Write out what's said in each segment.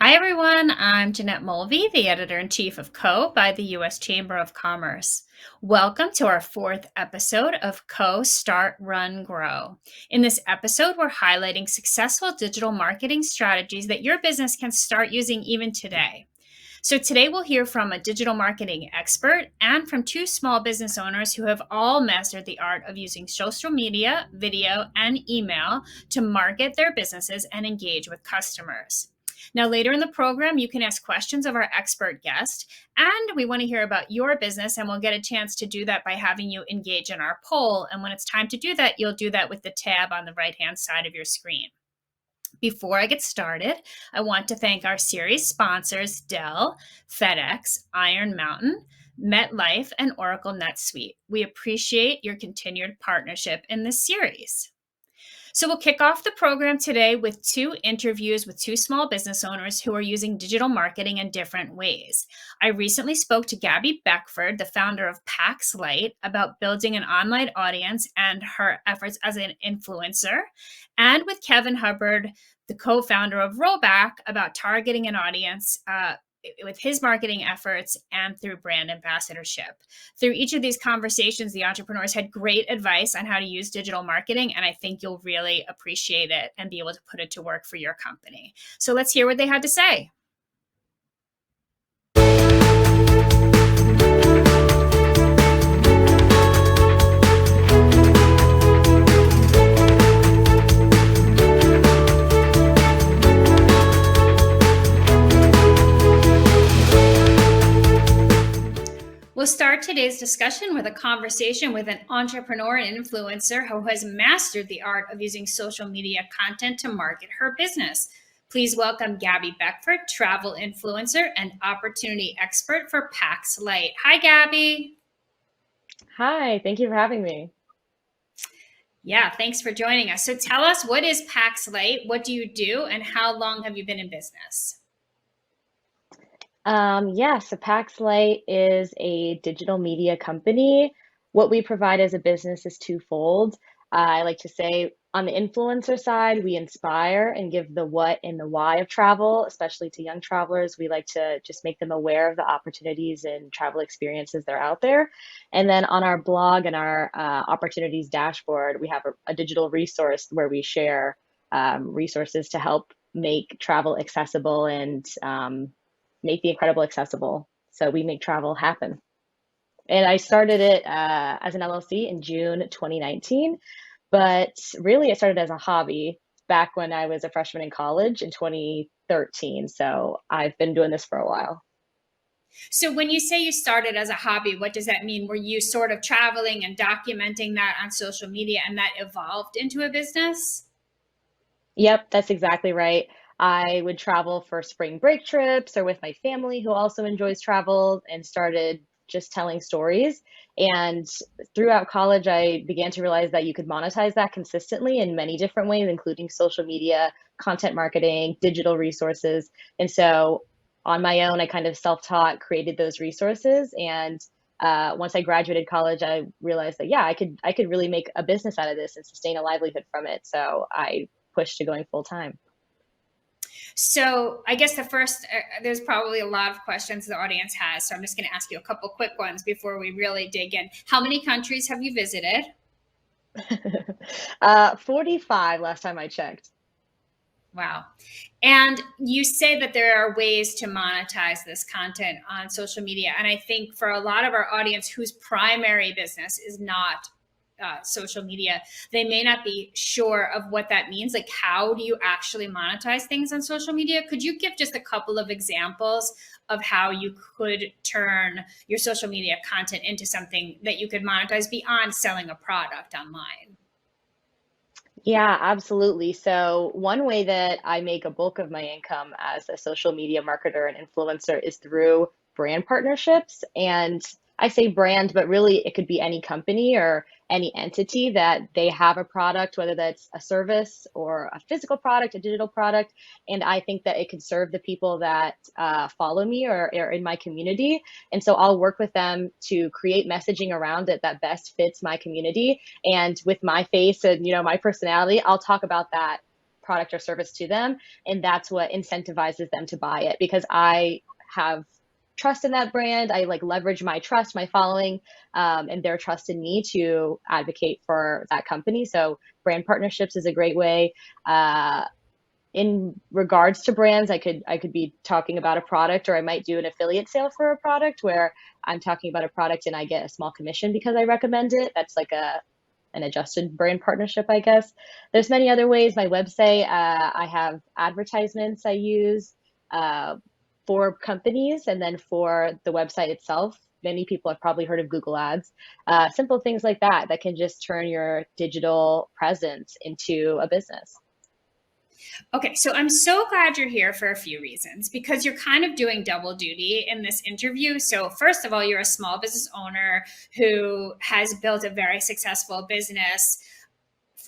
Hi, everyone. I'm Jeanette Mulvey, the editor-in-chief of Co. by the U.S. Chamber of Commerce. Welcome to our fourth episode of Co. Start, Run, Grow. In this episode, we're highlighting successful digital marketing strategies that your business can start using even today. So today we'll hear from a digital marketing expert and from two small business owners who have all mastered the art of using social media, video, and email to market their businesses and engage with customers. Now, later in the program, you can ask questions of our expert guest, and we want to hear about your business, and we'll get a chance to do that by having you engage in our poll. And when it's time to do that, you'll do that with the tab on the right-hand side of your screen. Before I get started, I want to thank our series sponsors, Dell, FedEx, Iron Mountain, MetLife, and Oracle NetSuite. We appreciate your continued partnership in this series. So we'll kick off the program today with two interviews with two small business owners who are using digital marketing in different ways. I recently spoke to Gabby Beckford, the founder of Pax Light, about building an online audience and her efforts as an influencer, and with Kevin Hubbard, the co-founder of Rhoback, about targeting an audience with his marketing efforts and through brand ambassadorship. Through each of these conversations, the entrepreneurs had great advice on how to use digital marketing, and I think you'll really appreciate it and be able to put it to work for your company. So let's hear what they had to say. We'll start today's discussion with a conversation with an entrepreneur and influencer who has mastered the art of using social media content to market her business. Please welcome Gabby Beckford, travel influencer and opportunity expert for Pax Light. Hi, Gabby. Hi, thank you for having me. Yeah, thanks for joining us. So tell us, what is Pax Light? What do you do? And how long have you been in business? So Paxlight is a digital media company. What we provide as a business is twofold. I like to say on the influencer side, we inspire and give the what and the why of travel, especially to young travelers. We like to just make them aware of the opportunities and travel experiences that are out there. And then on our blog and our opportunities dashboard, we have a digital resource where we share resources to help make travel accessible and make the incredible accessible. So we make travel happen. And I started it as an LLC in June 2019, but really it started as a hobby back when I was a freshman in college in 2013. So I've been doing this for a while. So when you say you started as a hobby, what does that mean? Were you sort of traveling and documenting that on social media and that evolved into a business? Yep, that's exactly right. I would travel for spring break trips or with my family who also enjoys travel and started just telling stories. And throughout college, I began to realize that you could monetize that consistently in many different ways, including social media, content marketing, digital resources. And so on my own, I kind of self-taught, created those resources. And once I graduated college, I realized that, yeah, I could really make a business out of this and sustain a livelihood from it. So I pushed to going full time. So I guess the first, there's probably a lot of questions the audience has. So I'm just going to ask you a couple quick ones before we really dig in. How many countries have you visited? 45 last time I checked. Wow. And you say that there are ways to monetize this content on social media. And I think for a lot of our audience whose primary business is not social media, they may not be sure of what that means. Like, how do you actually monetize things on social media? Could you give just a couple of examples of how you could turn your social media content into something that you could monetize beyond selling a product online? Yeah, absolutely. So, one way that I make a bulk of my income as a social media marketer and influencer is through brand partnerships. And I say brand, but really it could be any company or any entity that they have a product, whether that's a service or a physical product, a digital product. And I think that it could serve the people that follow me or in my community. And so I'll work with them to create messaging around it that best fits my community. And with my face and my personality, I'll talk about that product or service to them. And that's what incentivizes them to buy it, because I have trust in that brand. I like leverage my trust, my following, and their trust in me to advocate for that company. So brand partnerships is a great way. In regards to brands, I could be talking about a product, or I might do an affiliate sale for a product where I'm talking about a product and I get a small commission because I recommend it. That's like an adjusted brand partnership, I guess. There's many other ways. My website, I have advertisements I use for companies, and then for the website itself, many people have probably heard of Google Ads. Simple things like that that can just turn your digital presence into a business. Okay, so I'm so glad you're here for a few reasons, because you're kind of doing double duty in this interview. So, first of all, you're a small business owner who has built a very successful business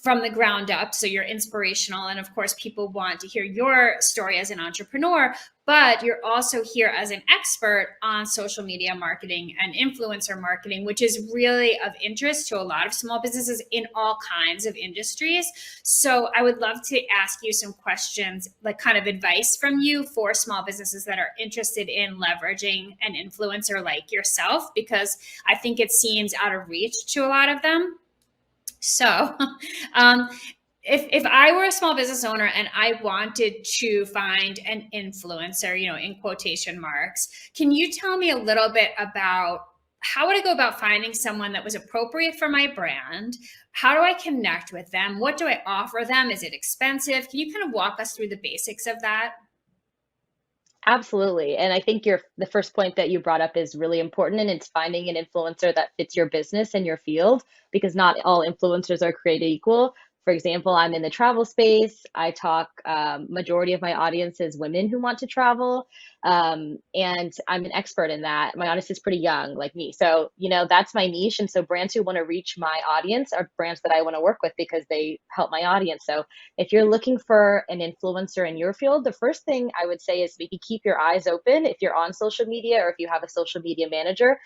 from the ground up. So you're inspirational. And of course, people want to hear your story as an entrepreneur, but you're also here as an expert on social media marketing and influencer marketing, which is really of interest to a lot of small businesses in all kinds of industries. So I would love to ask you some questions, like kind of advice from you for small businesses that are interested in leveraging an influencer like yourself, because I think it seems out of reach to a lot of them. So, um, if I were a small business owner and I wanted to find an influencer, in quotation marks, can you tell me a little bit about how would I go about finding someone that was appropriate for my brand? How do I connect with them? What do I offer them? Is it expensive? Can you kind of walk us through the basics of that? Absolutely. And I think the first point that you brought up is really important, and it's finding an influencer that fits your business and your field, because not all influencers are created equal. For example, I'm in the travel space. I talk, majority of my audience is women who want to travel. And I'm an expert in that. My audience is pretty young, like me. So, that's my niche. And so brands who want to reach my audience are brands that I want to work with because they help my audience. So if you're looking for an influencer in your field, the first thing I would say is maybe keep your eyes open if you're on social media, or if you have a social media manager.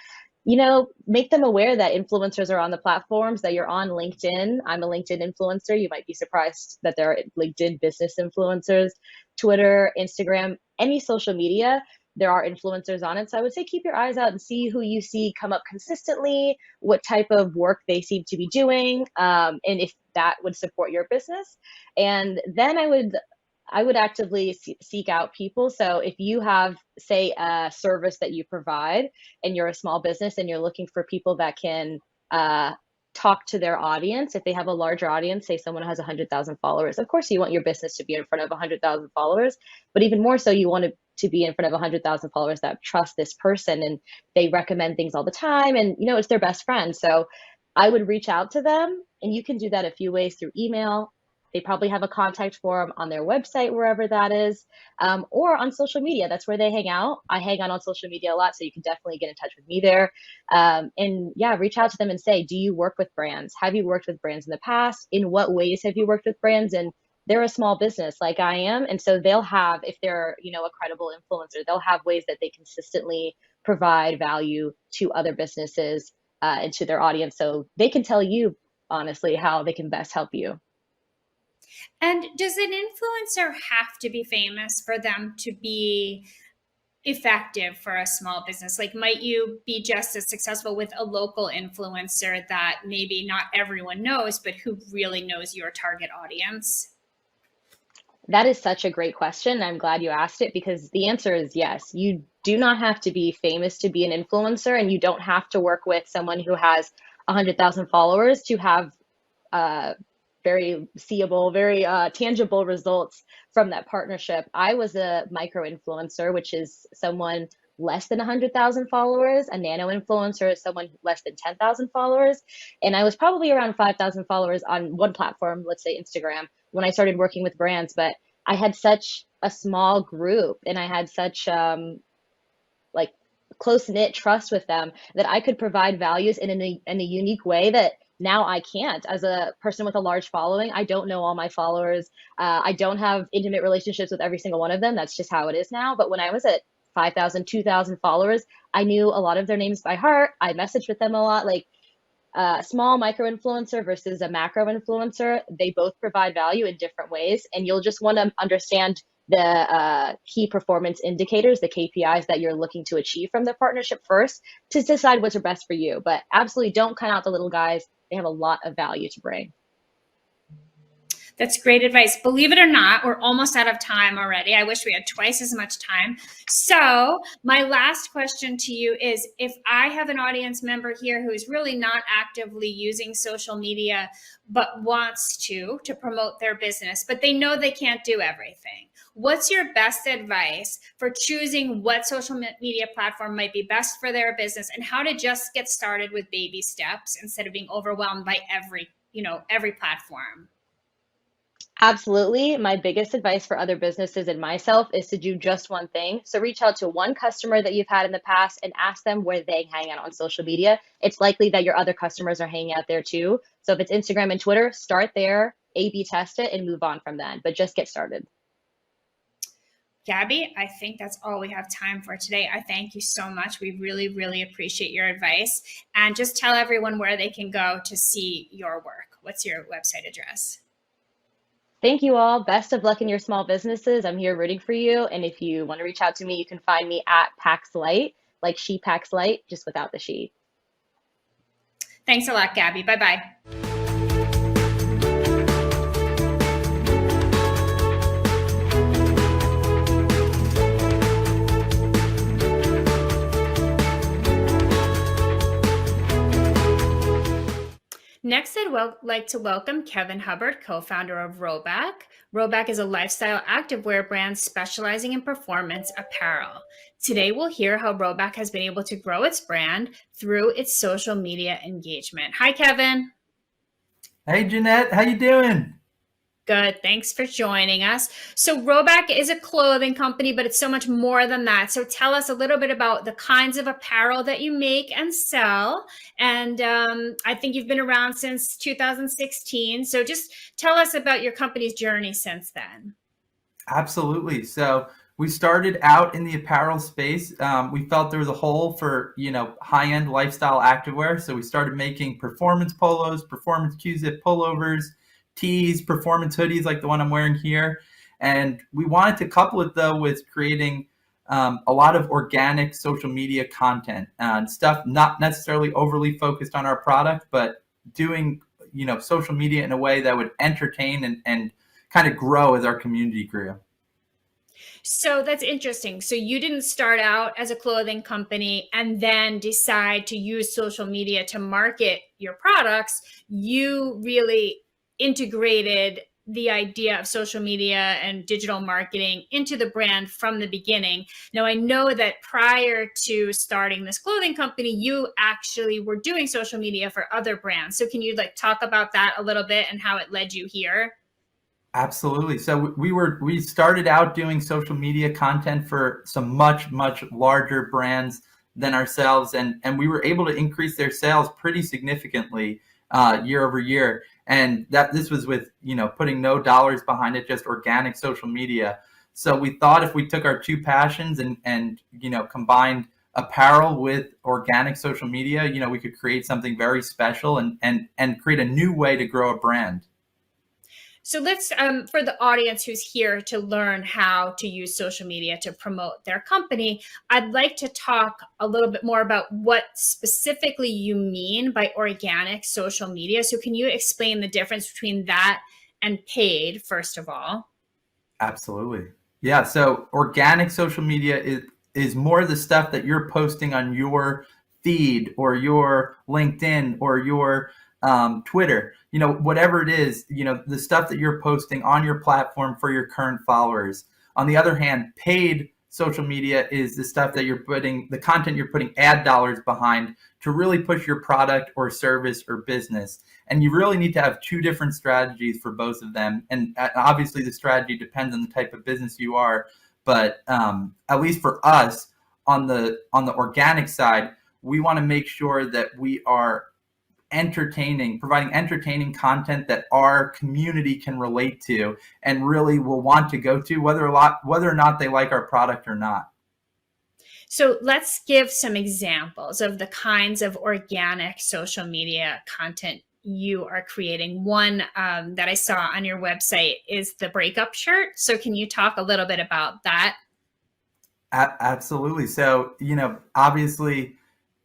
Make them aware that influencers are on the platforms, that you're on LinkedIn. I'm a LinkedIn influencer. You might be surprised that there are LinkedIn business influencers, Twitter, Instagram, any social media. There are influencers on it. So I would say keep your eyes out and see who you see come up consistently, what type of work they seem to be doing, and if that would support your business. And then I would actively seek out people. So if you have, say, a service that you provide and you're a small business and you're looking for people that can talk to their audience, if they have a larger audience, say someone has 100,000 followers, of course you want your business to be in front of 100,000 followers, but even more so, you want to be in front of 100,000 followers that trust this person and they recommend things all the time, and it's their best friend. So I would reach out to them, and you can do that a few ways: through email. They probably have a contact form on their website, wherever that is, or on social media. That's where they hang out. I hang out on social media a lot, so you can definitely get in touch with me there. And yeah, reach out to them and say, do you work with brands? Have you worked with brands in the past? In what ways have you worked with brands? And they're a small business like I am. And so they'll have, if they're, a credible influencer, they'll have ways that they consistently provide value to other businesses and to their audience. So they can tell you honestly how they can best help you. And does an influencer have to be famous for them to be effective for a small business? Like, might you be just as successful with a local influencer that maybe not everyone knows, but who really knows your target audience? That is such a great question. I'm glad you asked it, because the answer is yes. You do not have to be famous to be an influencer, and you don't have to work with someone who has 100,000 followers to have uh, very seeable, very tangible results from that partnership. I was a micro influencer, which is someone less than 100,000 followers. A nano influencer is someone less than 10,000 followers. And I was probably around 5,000 followers on one platform, let's say Instagram, when I started working with brands. But I had such a small group, and I had such like close knit trust with them that I could provide values in a unique way that now I can't. As a person with a large following, I don't know all my followers. I don't have intimate relationships with every single one of them. That's just how it is now. But when I was at 5,000, 2,000 followers, I knew a lot of their names by heart. I messaged with them a lot. Like, Small micro influencer versus a macro influencer, they both provide value in different ways. And you'll just want to understand the key performance indicators, the KPIs that you're looking to achieve from the partnership first to decide what's best for you. But absolutely don't count out the little guys. They have a lot of value to bring. That's great advice. Believe it or not, we're almost out of time already. I wish we had twice as much time. So my last question to you is, if I have an audience member here who's really not actively using social media, but wants to promote their business, but they know they can't do everything, what's your best advice for choosing what social media platform might be best for their business, and how to just get started with baby steps instead of being overwhelmed by every platform? Absolutely. My biggest advice for other businesses and myself is to do just one thing. So reach out to one customer that you've had in the past and ask them where they hang out on social media. It's likely that your other customers are hanging out there too. So if it's Instagram and Twitter, start there, A/B test it, and move on from then. But just get started. Gabby, I think that's all we have time for today. I thank you so much. We really, really appreciate your advice. And just tell everyone where they can go to see your work. What's your website address? Thank you all. Best of luck in your small businesses. I'm here rooting for you. And if you want to reach out to me, you can find me at Pax Light, like she packs light, just without the she. Thanks a lot, Gabby. Bye-bye. Next, I'd like to welcome Kevin Hubbard, co-founder of Rhoback. Rhoback is a lifestyle activewear brand specializing in performance apparel. Today, we'll hear how Rhoback has been able to grow its brand through its social media engagement. Hi, Kevin. Hey, Jeanette, how you doing? Good. Thanks for joining us. So Rhoback is a clothing company, but it's so much more than that. So tell us a little bit about the kinds of apparel that you make and sell. And I think you've been around since 2016. So just tell us about your company's journey since then. Absolutely. So we started out in the apparel space. We felt there was a hole for, high-end lifestyle activewear. So we started making performance polos, performance Q-zip pullovers, tees, performance hoodies like the one I'm wearing here. And we wanted to couple it, though, with creating a lot of organic social media content and stuff, not necessarily overly focused on our product, but doing, social media in a way that would entertain and kind of grow as our community grew. So that's interesting. So you didn't start out as a clothing company and then decide to use social media to market your products. You really integrated the idea of social media and digital marketing into the brand from the beginning. Now, I know that prior to starting this clothing company, you actually were doing social media for other brands. So can you talk about that a little bit and how it led you here? Absolutely. So we started out doing social media content for some much, much larger brands than ourselves. And we were able to increase their sales pretty significantly year over year. And this was with, putting no dollars behind it, just organic social media. So we thought if we took our two passions and combined apparel with organic social media, we could create something very special and create a new way to grow a brand. So let's, for the audience who's here to learn how to use social media to promote their company, I'd like to talk a little bit more about what specifically you mean by organic social media. So can you explain the difference between that and paid, first of all? Absolutely. Yeah. So organic social media is more the stuff that you're posting on your feed or your LinkedIn or your Twitter, whatever it is, the stuff that you're posting on your platform for your current followers. On the other hand, paid social media is the stuff that the content you're putting ad dollars behind to really push your product or service or business. And you really need to have two different strategies for both of them. And obviously the strategy depends on the type of business you are. But at least for us on the organic side, we want to make sure that we are providing entertaining content that our community can relate to and really will want to go to, whether or not they like our product or not. So let's give some examples of the kinds of organic social media content you are creating. One that I saw on your website is the breakup shirt. So can you talk a little bit about that? Absolutely. So, obviously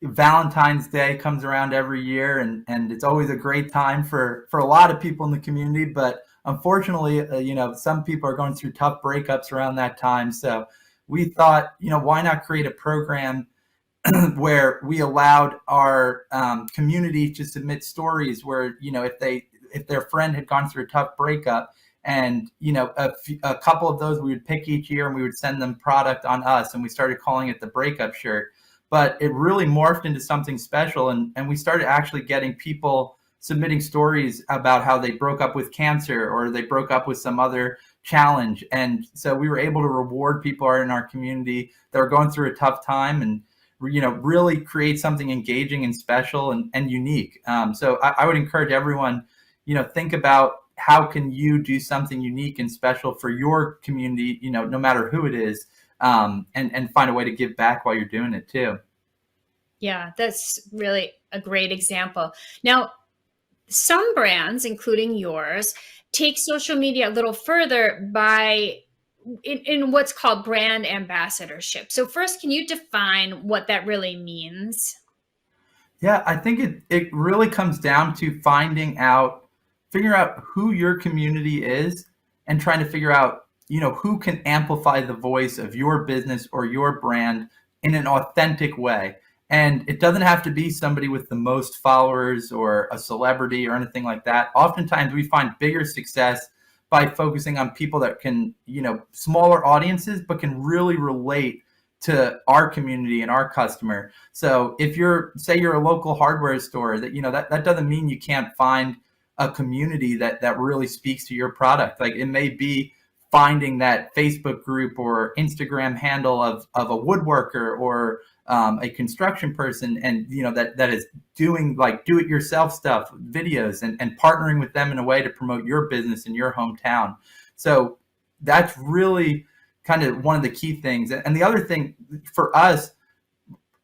Valentine's Day comes around every year, and it's always a great time for a lot of people in the community. But unfortunately, some people are going through tough breakups around that time. So we thought, why not create a program where we allowed our community to submit stories where, if their friend had gone through a tough breakup, and a couple of those we would pick each year, and we would send them product on us, and we started calling it the breakup shirt. But it really morphed into something special, and we started actually getting people submitting stories about how they broke up with cancer, or they broke up with some other challenge. And so we were able to reward people in our community that are going through a tough time, and really create something engaging and special and unique. So I would encourage everyone, think about how can you do something unique and special for your community, no matter who it is, and find a way to give back while you're doing it too. Yeah, that's really a great example. Now, some brands, including yours, take social media a little further by in what's called brand ambassadorship. So first, can you define what that really means? Yeah, I think it really comes down to figuring out who your community is, and trying to figure out, who can amplify the voice of your business or your brand in an authentic way. And it doesn't have to be somebody with the most followers or a celebrity or anything like that. Oftentimes we find bigger success by focusing on people that can, smaller audiences, but can really relate to our community and our customer. So if say you're a local hardware store, that doesn't mean you can't find a community that really speaks to your product. Like, it may be finding that Facebook group or Instagram handle of a woodworker or a construction person, and that is doing like do-it-yourself stuff, videos, and partnering with them in a way to promote your business in your hometown. So that's really kind of one of the key things. And the other thing for us,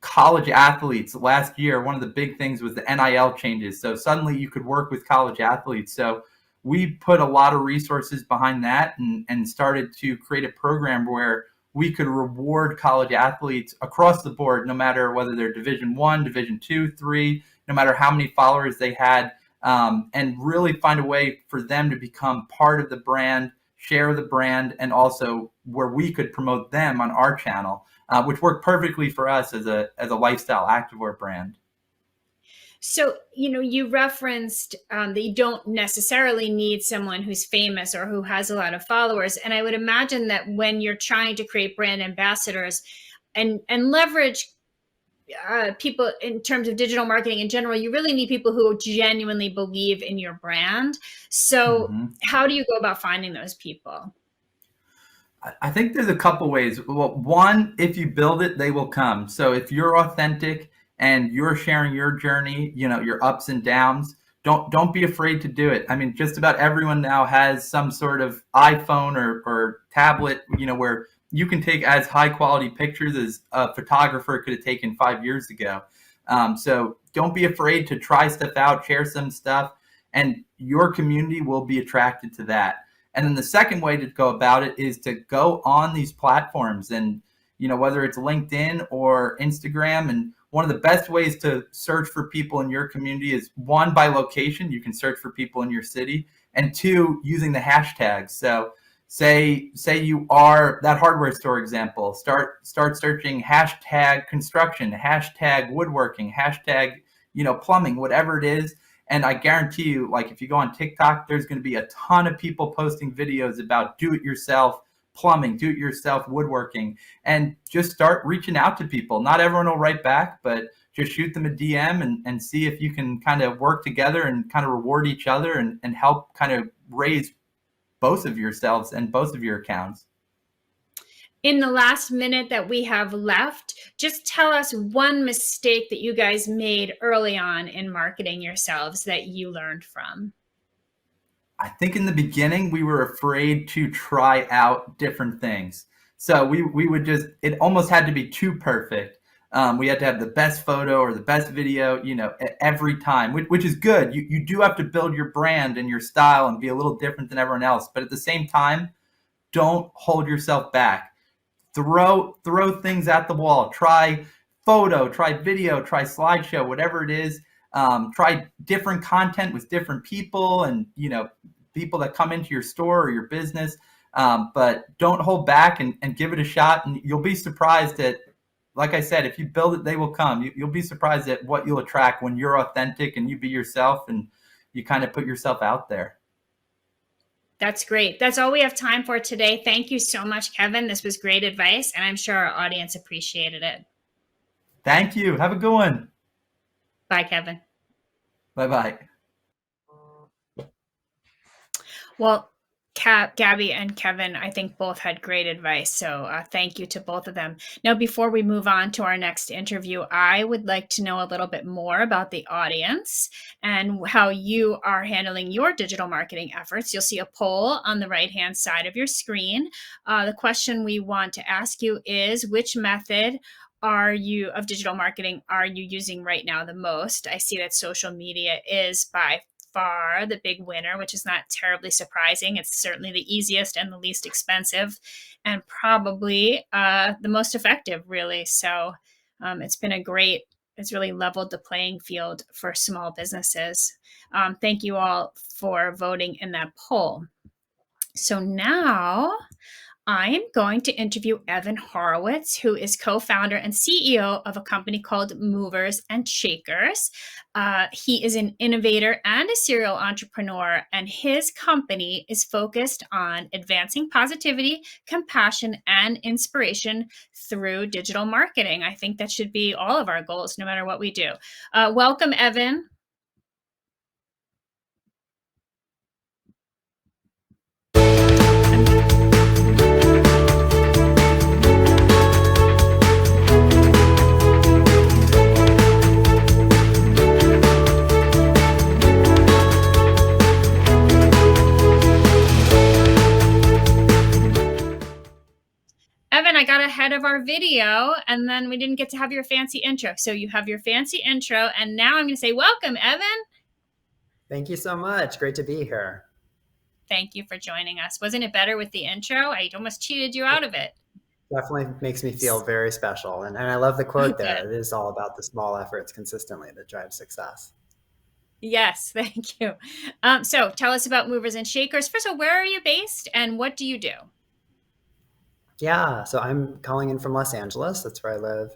college athletes, last year, one of the big things was the NIL changes. So suddenly you could work with college athletes. So we put a lot of resources behind that, and started to create a program where we could reward college athletes across the board, no matter whether they're Division I, Division II, III, no matter how many followers they had, and really find a way for them to become part of the brand, share the brand, and also where we could promote them on our channel, which worked perfectly for us as a lifestyle activewear brand. So, you referenced that you don't necessarily need someone who's famous or who has a lot of followers. And I would imagine that when you're trying to create brand ambassadors and leverage people in terms of digital marketing in general, you really need people who genuinely believe in your brand. So how do you go about finding those people? I think there's a couple ways. Well, one, if you build it, they will come. So if you're authentic and you're sharing your journey, your ups and downs, don't be afraid to do it. I mean, just about everyone now has some sort of iPhone or tablet, where you can take as high quality pictures as a photographer could have taken 5 years ago. So don't be afraid to try stuff out, share some stuff, and your community will be attracted to that. And then the second way to go about it is to go on these platforms, and, whether it's LinkedIn or Instagram. And one of the best ways to search for people in your community is, one, by location. You can search for people in your city, and two, using the hashtags. So say you are that hardware store example, start searching hashtag construction, hashtag woodworking, hashtag, plumbing, whatever it is. And I guarantee you, like, if you go on TikTok, there's going to be a ton of people posting videos about do-it-yourself plumbing, do-it-yourself woodworking, and just start reaching out to people. Not everyone will write back, but just shoot them a DM and see if you can kind of work together and kind of reward each other, and help kind of raise both of yourselves and both of your accounts. In the last minute that we have left, just tell us one mistake that you guys made early on in marketing yourselves that you learned from. I think in the beginning, we were afraid to try out different things. So we would just, it almost had to be too perfect. We had to have the best photo or the best video, every time, which is good. You do have to build your brand and your style and be a little different than everyone else. But at the same time, don't hold yourself back. Throw things at the wall. Try photo, try video, try slideshow, whatever it is. Try different content with different people and, people that come into your store or your business. But don't hold back and give it a shot. And you'll be surprised at, like I said, if you build it, they will come. You'll be surprised at what you'll attract when you're authentic and you be yourself and you kind of put yourself out there. That's great. That's all we have time for today. Thank you so much, Kevin. This was great advice, and I'm sure our audience appreciated it. Thank you. Have a good one. Bye, Kevin. Bye-bye. Well, Gabby and Kevin, I think both had great advice. So thank you to both of them. Now, before we move on to our next interview, I would like to know a little bit more about the audience and how you are handling your digital marketing efforts. You'll see a poll on the right-hand side of your screen. The question we want to ask you is, which method of digital marketing are you using right now the most? I see that social media is by far the big winner, which is not terribly surprising. It's certainly the easiest and the least expensive and probably the most effective, really. So it's really leveled the playing field for small businesses. Thank you all for voting in that poll. So now I am going to interview Evan Horowitz, who is co-founder and CEO of a company called Movers and Shakers. He is an innovator and a serial entrepreneur, and his company is focused on advancing positivity, compassion, and inspiration through digital marketing. I think that should be all of our goals, no matter what we do. Welcome, Evan. Evan, I got ahead of our video and then we didn't get to have your fancy intro. So you have your fancy intro and now I'm going to say, welcome, Evan. Thank you so much. Great to be here. Thank you for joining us. Wasn't it better with the intro? I almost cheated you out of it. Definitely makes me feel very special. And I love the quote there. It is all about the small efforts consistently that drive success. Yes, thank you. So tell us about Movers and Shakers. First of all, where are you based and what do you do? Yeah, so I'm calling in from Los Angeles. That's where I live.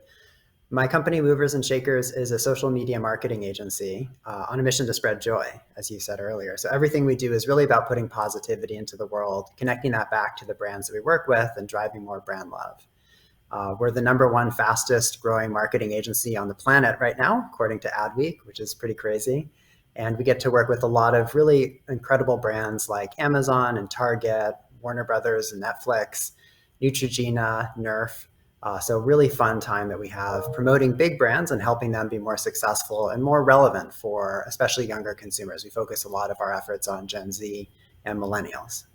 My company, Movers and Shakers, is a social media marketing agency on a mission to spread joy, as you said earlier. So everything we do is really about putting positivity into the world, connecting that back to the brands that we work with and driving more brand love. We're the #1 fastest growing marketing agency on the planet right now, according to Adweek, which is pretty crazy. And we get to work with a lot of really incredible brands like Amazon and Target, Warner Brothers and Netflix, Neutrogena, Nerf. So really fun time that we have promoting big brands and helping them be more successful and more relevant for especially younger consumers. We focus a lot of our efforts on Gen Z and millennials.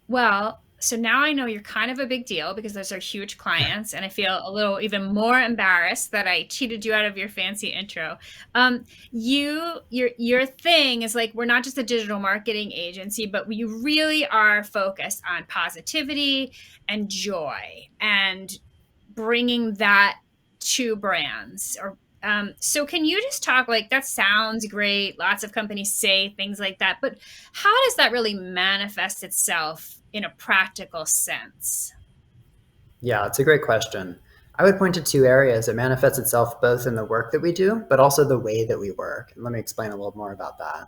Well, so now I know you're kind of a big deal because those are huge clients, and I feel a little even more embarrassed that I cheated you out of your fancy intro. Your thing is like, we're not just a digital marketing agency, but we really are focused on positivity and joy and bringing that to brands. So can you just talk, like, that sounds great. Lots of companies say things like that, but how does that really manifest itself in a practical sense? Yeah, it's a great question. I would point to 2 areas. It manifests itself both in the work that we do, but also the way that we work. And let me explain a little more about that.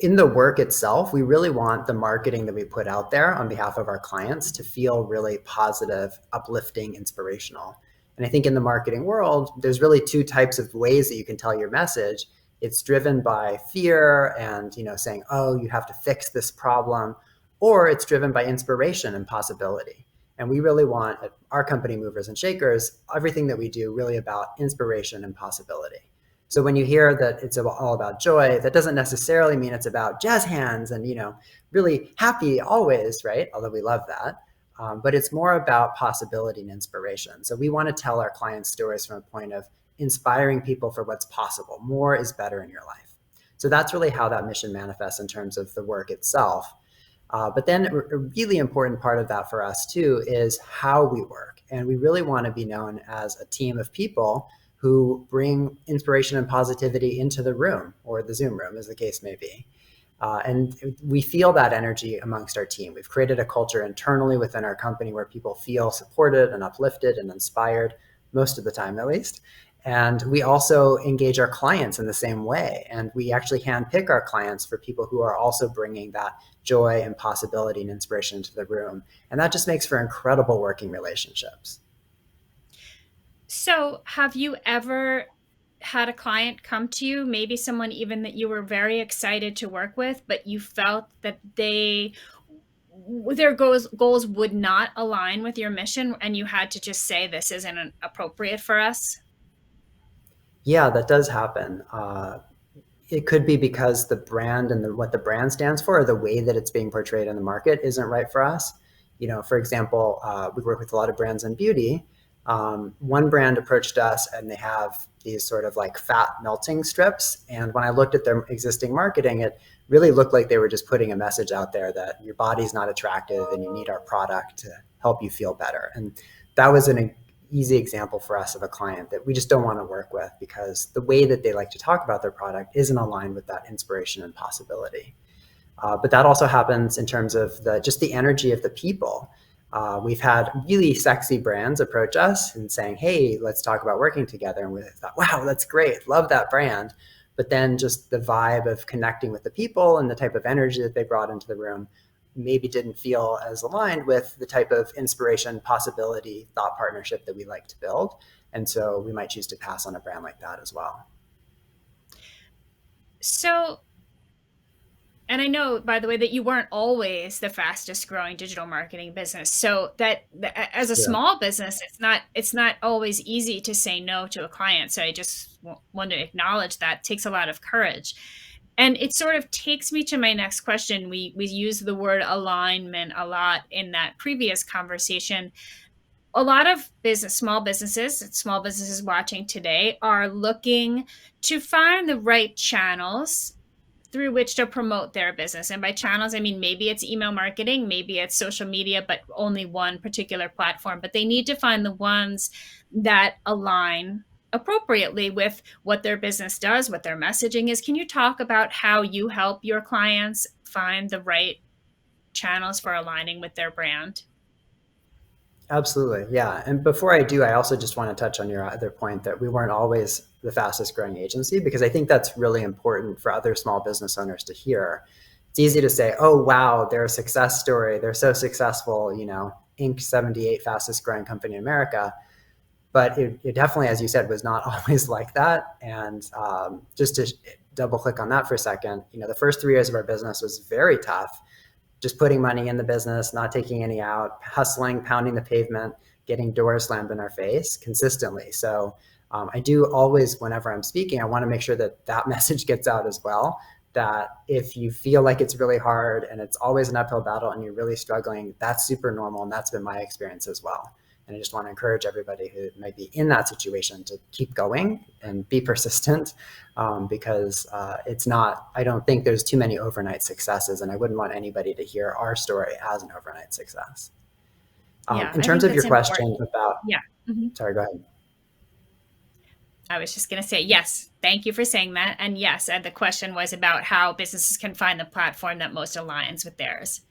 In the work itself, we really want the marketing that we put out there on behalf of our clients to feel really positive, uplifting, inspirational. And I think in the marketing world, there's really 2 types of ways that you can tell your message. It's driven by fear and, saying, oh, you have to fix this problem, or it's driven by inspiration and possibility. And we really want, at our company, Movers and Shakers, everything that we do really about inspiration and possibility. So when you hear that it's all about joy, that doesn't necessarily mean it's about jazz hands and, really happy always, right? Although we love that. But it's more about possibility and inspiration. So we want to tell our clients stories from a point of inspiring people for what's possible. More is better in your life. So that's really how that mission manifests in terms of the work itself. But then a really important part of that for us too is how we work. And we really want to be known as a team of people who bring inspiration and positivity into the room, or the Zoom room as the case may be. And we feel that energy amongst our team. We've created a culture internally within our company where people feel supported and uplifted and inspired, most of the time at least. And we also engage our clients in the same way. And we actually handpick our clients for people who are also bringing that joy and possibility and inspiration into the room. And that just makes for incredible working relationships. So have you ever had a client come to you, maybe someone even that you were very excited to work with, but you felt that their goals would not align with your mission, and you had to just say, this isn't appropriate for us? Yeah, that does happen. It could be because the brand and what the brand stands for, or the way that it's being portrayed in the market isn't right for us. For example, we work with a lot of brands in beauty. One brand approached us and they have these sort of like fat melting strips. And when I looked at their existing marketing, it really looked like they were just putting a message out there that your body's not attractive and you need our product to help you feel better. And that was an easy example for us of a client that we just don't want to work with, because the way that they like to talk about their product isn't aligned with that inspiration and possibility. But that also happens in terms of just the energy of the people. We've had really sexy brands approach us and saying, hey, let's talk about working together. And we thought, wow, that's great. Love that brand. But then just the vibe of connecting with the people and the type of energy that they brought into the room maybe didn't feel as aligned with the type of inspiration, possibility, thought partnership that we like to build. And so we might choose to pass on a brand like that as well. So, and I know, by the way, that you weren't always the fastest growing digital marketing business. So that as a small business, it's not always easy to say no to a client. So I just want to acknowledge that it takes a lot of courage. And it sort of takes me to my next question. We use the word alignment a lot in that previous conversation. A lot of small businesses watching today are looking to find the right channels through which to promote their business. And by channels, I mean, maybe it's email marketing, maybe it's social media, but only one particular platform. But they need to find the ones that align appropriately with what their business does, what their messaging is. Can you talk about how you help your clients find the right channels for aligning with their brand? Absolutely. Yeah. And before I do, I also just want to touch on your other point that we weren't always the fastest growing agency, because I think that's really important for other small business owners to hear. It's easy to say, oh, wow, they're a success story. They're so successful, Inc. 78 fastest growing company in America. But it definitely, as you said, was not always like that. And just to double click on that for a second, the first 3 years of our business was very tough. Just putting money in the business, not taking any out, hustling, pounding the pavement, getting doors slammed in our face consistently. So I do always, whenever I'm speaking, I want to make sure that message gets out as well, that if you feel like it's really hard and it's always an uphill battle and you're really struggling, that's super normal. And that's been my experience as well. And I just want to encourage everybody who might be in that situation to keep going and be persistent, because I don't think there's too many overnight successes, and I wouldn't want anybody to hear our story as an overnight success. In terms of your question about, sorry, go ahead. I was just going to say, yes, thank you for saying that. And yes, the question was about how businesses can find the platform that most aligns with theirs.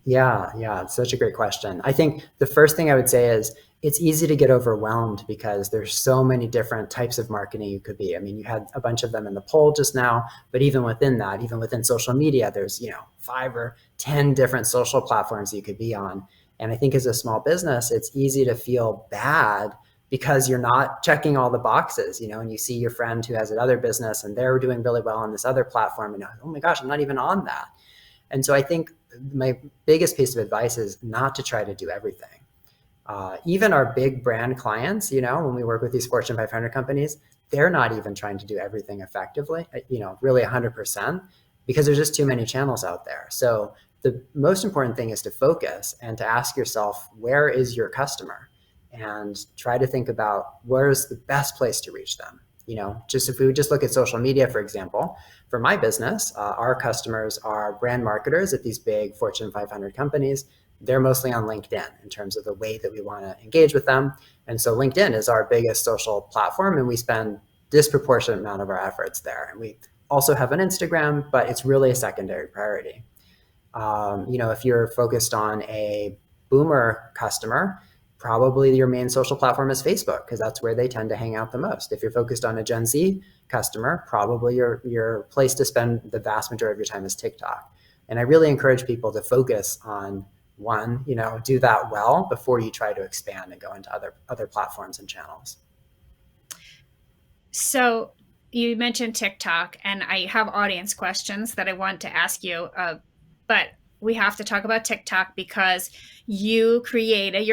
Yeah, it's such a great question. I think the first thing I would say is it's easy to get overwhelmed because there's so many different types of marketing you could be. I mean, you had a bunch of them in the poll just now, but even within that, even within social media, there's 5 or 10 different social platforms you could be on. And I think as a small business, it's easy to feel bad because you're not checking all the boxes, and you see your friend who has another business and they're doing really well on this other platform, and oh my gosh, I'm not even on that. And so I think my biggest piece of advice is not to try to do everything. Even our big brand clients, when we work with these Fortune 500 companies, they're not even trying to do everything effectively, really 100%, because there's just too many channels out there. So the most important thing is to focus and to ask yourself, where is your customer? And try to think about where's the best place to reach them. Just if we would just look at social media, for example, for my business, our customers are brand marketers at these big Fortune 500 companies. They're mostly on LinkedIn in terms of the way that we want to engage with them. And so LinkedIn is our biggest social platform, and we spend disproportionate amount of our efforts there. And we also have an Instagram, but it's really a secondary priority. If you're focused on a boomer customer, probably your main social platform is Facebook, because that's where they tend to hang out the most. If you're focused on a Gen Z customer, probably your place to spend the vast majority of your time is TikTok. And I really encourage people to focus on one, do that well before you try to expand and go into other platforms and channels. So you mentioned TikTok, and I have audience questions that I want to ask you, but we have to talk about TikTok because your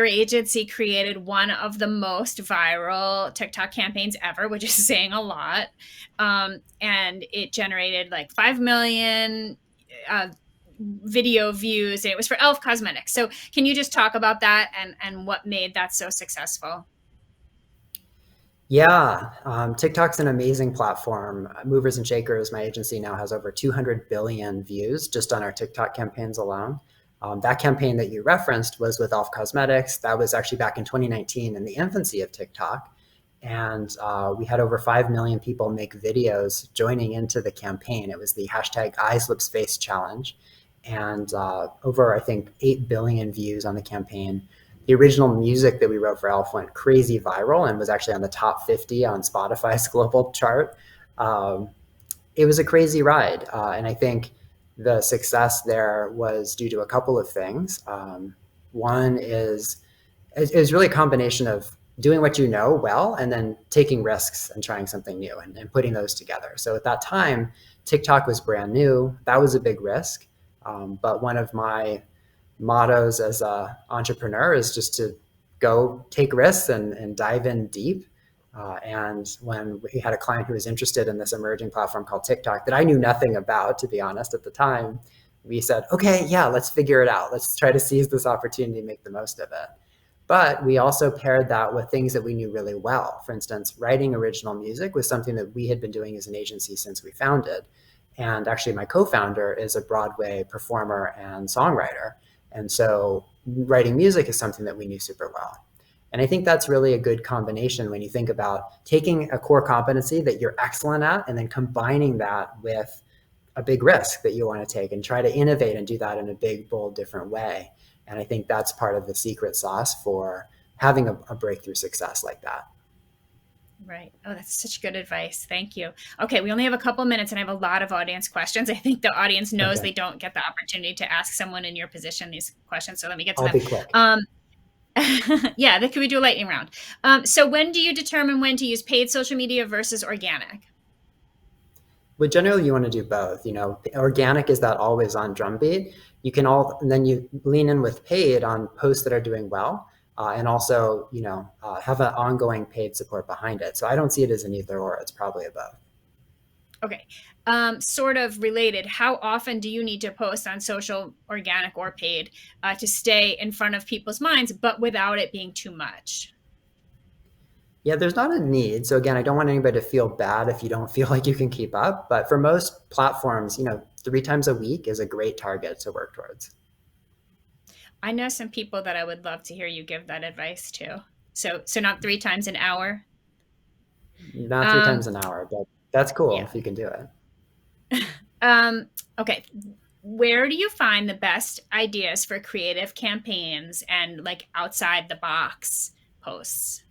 agency created one of the most viral TikTok campaigns ever, which is saying a lot. And it generated like 5 million video views, and it was for e.l.f. Cosmetics. So can you just talk about that and what made that so successful? Yeah, TikTok's an amazing platform. Movers and Shakers, my agency, now has over 200 billion views just on our TikTok campaigns alone. That campaign that you referenced was with e.l.f. Cosmetics. That was actually back in 2019 in the infancy of TikTok. And we had over 5 million people make videos joining into the campaign. It was the hashtag Eyes, Lips, Face Challenge. And over, I think, 8 billion views on the campaign. The original music that we wrote for e.l.f. went crazy viral and was actually on the top 50 on Spotify's global chart. It was a crazy ride. And I think the success there was due to a couple of things. One is, it was really a combination of doing what you know well and then taking risks and trying something new and putting those together. So at that time, TikTok was brand new. That was a big risk. But one of my mottos as an entrepreneur is just to go take risks and dive in deep. And when we had a client who was interested in this emerging platform called TikTok that I knew nothing about, to be honest, at the time, we said, okay, yeah, let's figure it out. Let's try to seize this opportunity and make the most of it. But we also paired that with things that we knew really well. For instance, writing original music was something that we had been doing as an agency since we founded. And actually, my co-founder is a Broadway performer and songwriter. And so writing music is something that we knew super well. And I think that's really a good combination when you think about taking a core competency that you're excellent at and then combining that with a big risk that you want to take and try to innovate and do that in a big, bold, different way. And I think that's part of the secret sauce for having a breakthrough success like that. Right. Oh, that's such good advice. Thank you. Okay, we only have a couple minutes and I have a lot of audience questions. I think the audience knows they don't get the opportunity to ask someone in your position these questions. So let me get to I'll them. be quick. Yeah, could we do a lightning round? So when do you determine when to use paid social media versus organic? Well, generally you want to do both. Organic is that always on drumbeat. And then you lean in with paid on posts that are doing well. And also, have an ongoing paid support behind it. So I don't see it as an either or. It's probably a both. Okay. Sort of related, how often do you need to post on social, organic or paid, to stay in front of people's minds, but without it being too much? Yeah, there's not a need. So again, I don't want anybody to feel bad if you don't feel like you can keep up. But for most platforms, 3 times a week is a great target to work towards. I know some people that I would love to hear you give that advice to. So not 3 times an hour? Not 3 times an hour, but that's cool if you can do it. Okay. Where do you find the best ideas for creative campaigns and like outside the box posts?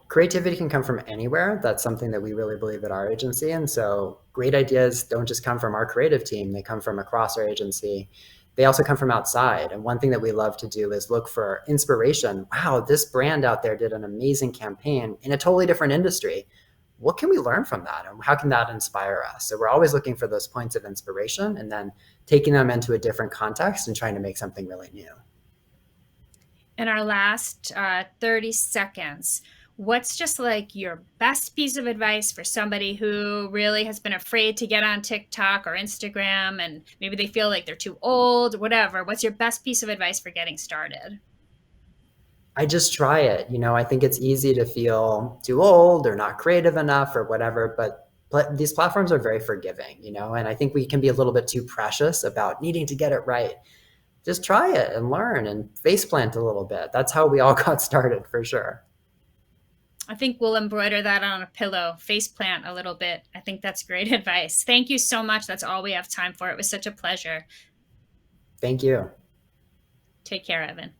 Creativity can come from anywhere. That's something that we really believe at our agency. And so great ideas don't just come from our creative team. They come from across our agency. They also come from outside. And one thing that we love to do is look for inspiration. Wow, this brand out there did an amazing campaign in a totally different industry. What can we learn from that? And how can that inspire us? So we're always looking for those points of inspiration and then taking them into a different context and trying to make something really new. In our last 30 seconds, what's just like your best piece of advice for somebody who really has been afraid to get on TikTok or Instagram and maybe they feel like they're too old, whatever? What's your best piece of advice for getting started? I just try it. I think it's easy to feel too old or not creative enough or whatever, but these platforms are very forgiving, and I think we can be a little bit too precious about needing to get it right. Just try it and learn and faceplant a little bit. That's how we all got started, for sure. I think we'll embroider that on a pillow, face plant a little bit. I think that's great advice. Thank you so much. That's all we have time for. It was such a pleasure. Thank you. Take care, Evan.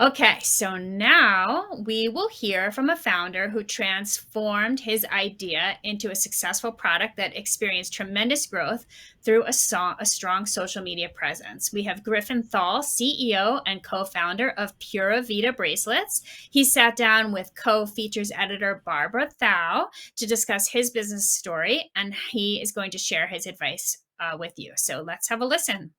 Okay, so now we will hear from a founder who transformed his idea into a successful product that experienced tremendous growth through a strong social media presence. We have Griffin Thall, CEO and co-founder of Pura Vida bracelets. He sat down with co-features editor Barbara Thall to discuss his business story, and he is going to share his advice with you. So let's have a listen.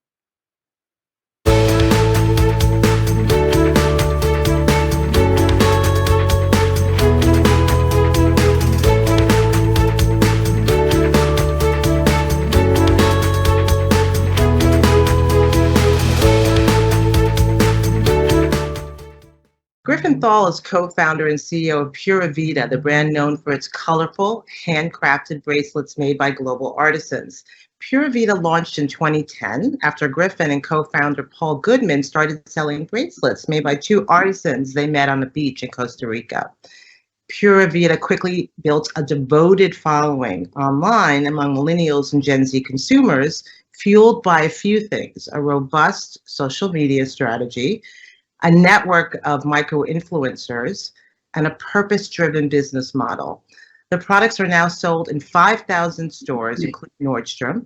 Griffin Thall is co-founder and CEO of Pura Vida, the brand known for its colorful, handcrafted bracelets made by global artisans. Pura Vida launched in 2010 after Griffin and co-founder Paul Goodman started selling bracelets made by two artisans they met on the beach in Costa Rica. Pura Vida quickly built a devoted following online among millennials and Gen Z consumers, fueled by a few things: a robust social media strategy, a network of micro-influencers, and a purpose-driven business model. The products are now sold in 5,000 stores, including Nordstrom,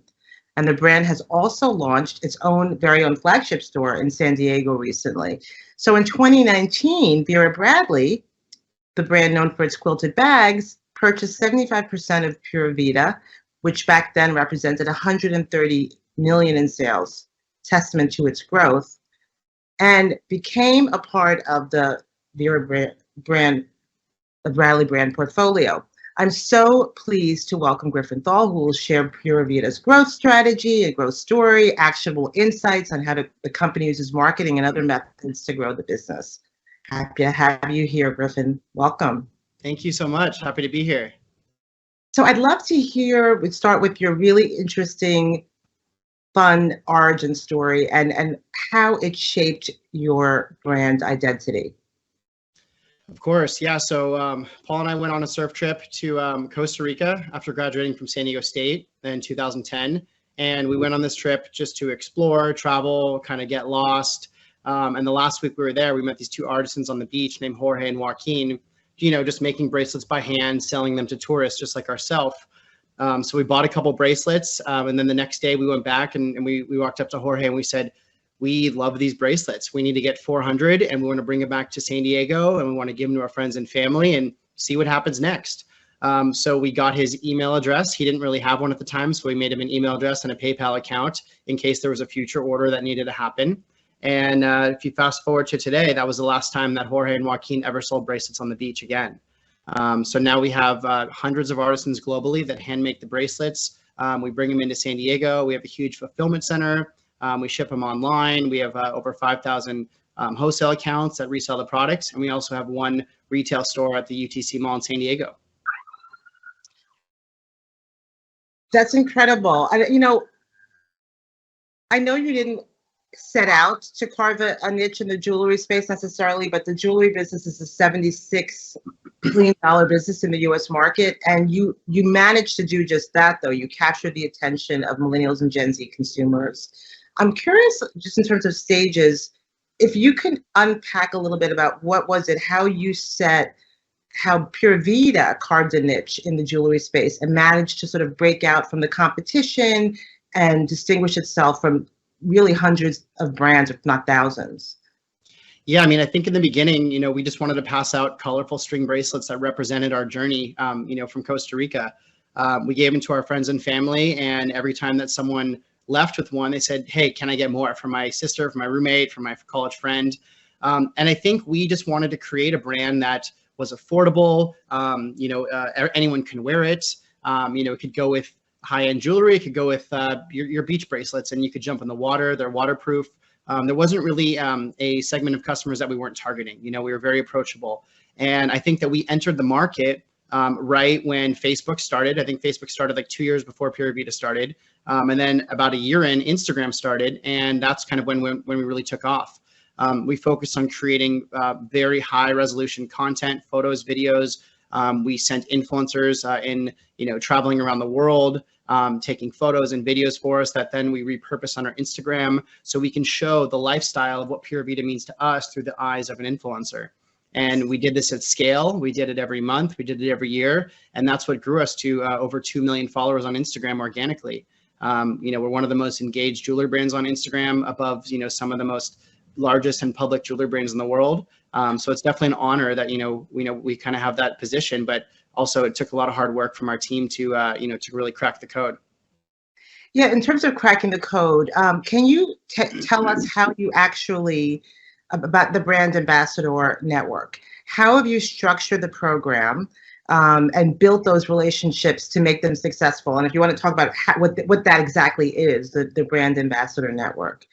and the brand has also launched its very own flagship store in San Diego recently. So in 2019, Vera Bradley, the brand known for its quilted bags, purchased 75% of Pura Vida, which back then represented $130 million in sales, testament to its growth, and became a part of the Vera brand, the Bradley brand portfolio. I'm so pleased to welcome Griffin Thall, who will share Pura Vida's growth strategy and growth story, actionable insights on how the company uses marketing and other methods to grow the business. Happy to have you here, Griffin. Welcome. Thank you so much. Happy to be here. So I'd love to we'd start with your really interesting, fun origin story and how it shaped your brand identity. Of course, yeah. So Paul and I went on a surf trip to Costa Rica after graduating from San Diego State in 2010. And we went on this trip just to explore, travel, kind of get lost. And the last week we were there, we met these two artisans on the beach named Jorge and Joaquin, just making bracelets by hand, selling them to tourists just like ourselves. So we bought a couple bracelets, and then the next day we went back and we walked up to Jorge and we said, we love these bracelets. We need to get 400 and we want to bring it back to San Diego and we want to give them to our friends and family and see what happens next. So we got his email address. He didn't really have one at the time, so we made him an email address and a PayPal account in case there was a future order that needed to happen. And if you fast forward to today, that was the last time that Jorge and Joaquin ever sold bracelets on the beach again. So now we have hundreds of artisans globally that hand make the bracelets. We bring them into San Diego. We have a huge fulfillment center. We ship them online. We have over 5,000 wholesale accounts that resell the products. And we also have one retail store at the UTC Mall in San Diego. That's incredible. I know you didn't set out to carve a niche in the jewelry space necessarily, but the jewelry business is a $76 billion business in the U.S. market, and you managed to do just that, though. You captured the attention of millennials and Gen Z consumers. I'm curious, just in terms of stages, if you can unpack a little bit about what was it, how Pura Vida carved a niche in the jewelry space and managed to sort of break out from the competition and distinguish itself from really hundreds of brands, if not thousands. Yeah, I think in the beginning, we just wanted to pass out colorful string bracelets that represented our journey, from Costa Rica. We gave them to our friends and family, and every time that someone left with one, they said, hey, can I get more for my sister, for my roommate, for my college friend? And I think we just wanted to create a brand that was affordable. Anyone can wear it. It could go with high-end jewelry. It could go with your beach bracelets, and you could jump in the water. They're waterproof. There wasn't really a segment of customers that we weren't targeting. We were very approachable. And I think that we entered the market right when Facebook started. I think Facebook started like 2 years before Pura Vida started. And then about a year in, Instagram started. And that's kind of when we really took off. We focused on creating very high resolution content, photos, videos. We sent influencers traveling around the world, taking photos and videos for us that then we repurpose on our Instagram so we can show the lifestyle of what Pura Vida means to us through the eyes of an influencer. And we did this at scale. We did it every month. We did it every year. And that's what grew us to over 2 million followers on Instagram organically. We're one of the most engaged jewelry brands on Instagram, above, some of the most largest and public jewelry brands in the world. So it's definitely an honor that, we kind of have that position, but also it took a lot of hard work from our team to really crack the code. Yeah, in terms of cracking the code, can you tell us how you actually, about the brand ambassador network, how have you structured the program and built those relationships to make them successful? And if you want to talk about what that exactly is, the brand ambassador network.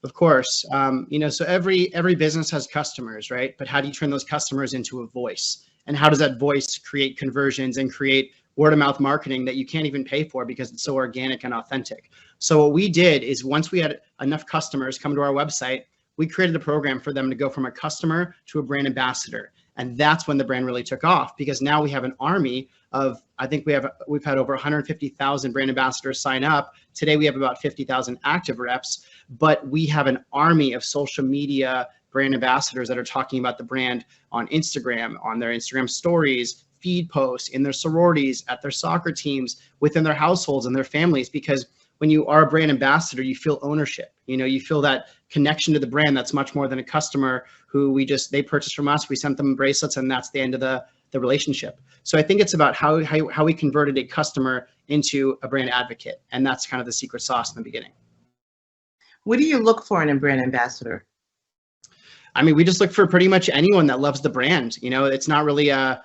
Of course, so every business has customers, right? But how do you turn those customers into a voice? And how does that voice create conversions and create word of mouth marketing that you can't even pay for because it's so organic and authentic? So what we did is once we had enough customers come to our website, we created a program for them to go from a customer to a brand ambassador. And that's when the brand really took off, because now we have an army of, I think we've had over 150,000 brand ambassadors sign up. Today we have about 50,000 active reps, but we have an army of social media brand ambassadors that are talking about the brand on Instagram, on their Instagram stories, feed posts, in their sororities, at their soccer teams, within their households and their families. Because when you are a brand ambassador, you feel ownership. You feel that connection to the brand that's much more than a customer who they purchased from us, we sent them bracelets, and that's the end of the relationship. So I think it's about how we converted a customer into a brand advocate. And that's kind of the secret sauce in the beginning. What do you look for in a brand ambassador? I mean, we just look for pretty much anyone that loves the brand. It's not really a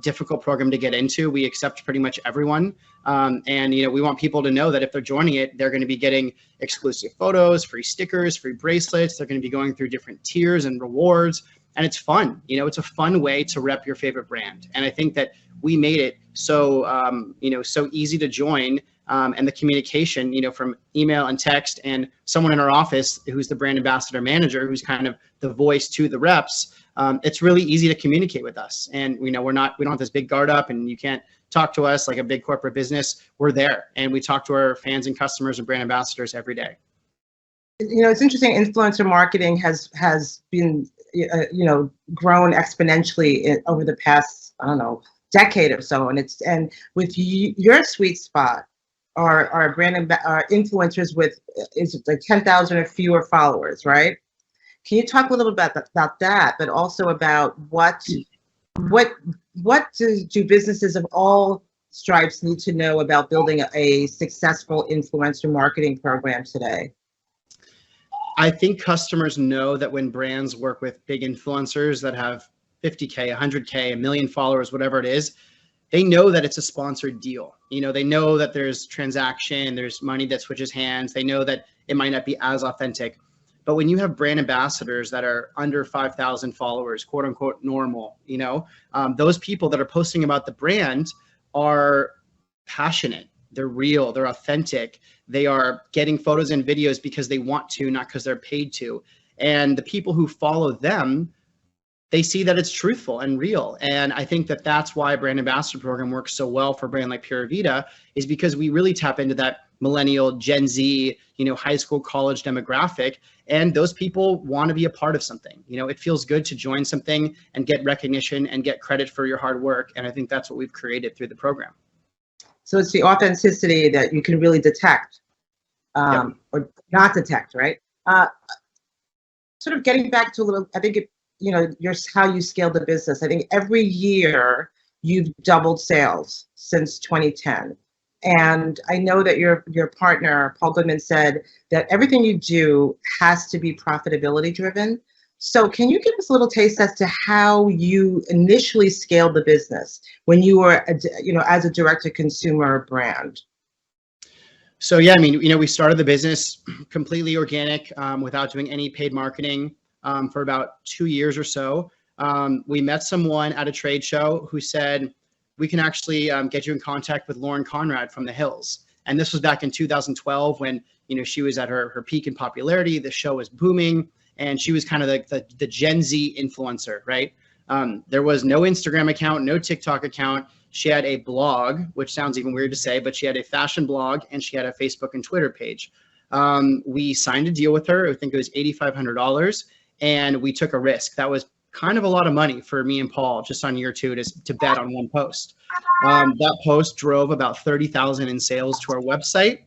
difficult program to get into. We accept pretty much everyone. And we want people to know that if they're joining it, they're going to be getting exclusive photos, free stickers, free bracelets. They're going to be going through different tiers and rewards. And it's fun. It's a fun way to rep your favorite brand. And I think that we made it so, so easy to join. And the communication, from email and text, and someone in our office who's the brand ambassador manager, who's kind of the voice to the reps. It's really easy to communicate with us. And we don't have this big guard up, and you can't talk to us like a big corporate business. We're there, and we talk to our fans and customers and brand ambassadors every day. It's interesting. Influencer marketing has been, grown exponentially over the past, decade or so. And with your sweet spot are influencers with like 10,000 or fewer followers, right? Can you talk a little bit about that, but also about what do businesses of all stripes need to know about building a successful influencer marketing program today? I think customers know that when brands work with big influencers that have 50K, 100K, a million followers, whatever it is, they know that it's a sponsored deal. They know that there's transaction, there's money that switches hands. They know that it might not be as authentic. But when you have brand ambassadors that are under 5,000 followers, quote unquote normal, those people that are posting about the brand are passionate. They're real, they're authentic. They are getting photos and videos because they want to, not because they're paid to. And the people who follow them, they see that it's truthful and real. And I think that that's why brand ambassador program works so well for a brand like Pura Vida, is because we really tap into that millennial, Gen Z, high school, college demographic. And those people want to be a part of something. It feels good to join something and get recognition and get credit for your hard work. And I think that's what we've created through the program. So it's the authenticity that you can really detect, Yep. or not detect, right? Sort of getting back to a little, I think how you scale the business. I think every year you've doubled sales since 2010. And I know that your partner, Paul Goodman, said that everything you do has to be profitability driven. So can you give us a little taste as to how you initially scaled the business when you were, as a direct-to-consumer brand? So yeah, I mean, we started the business completely organic, without doing any paid marketing, for about 2 years or so. We met someone at a trade show who said, we can actually get you in contact with Lauren Conrad from the Hills. And this was back in 2012 when, she was at her peak in popularity. The show was booming, and she was kind of the Gen Z influencer, right? There was no Instagram account, no TikTok account. She had a blog, which sounds even weird to say, but she had a fashion blog, and she had a Facebook and Twitter page. We signed a deal with her. I think it was $8,500, and we took a risk. That was kind of a lot of money for me and Paul just on year 2 to bet on one post. That post drove about 30,000 in sales to our website.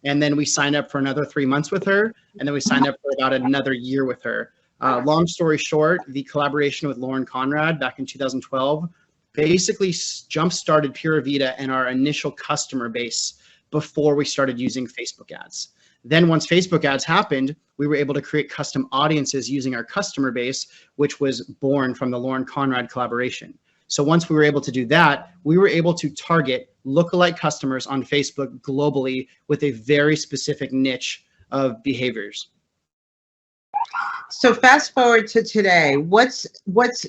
And then we signed up for another 3 months with her. And then we signed up for about another year with her. Long story short, the collaboration with Lauren Conrad back in 2012 basically jump-started Pura Vida and our initial customer base before we started using Facebook ads. Then once Facebook ads happened, we were able to create custom audiences using our customer base, which was born from the Lauren Conrad collaboration. So once we were able to do that, we were able to target lookalike customers on Facebook globally with a very specific niche of behaviors. So fast forward to today, what's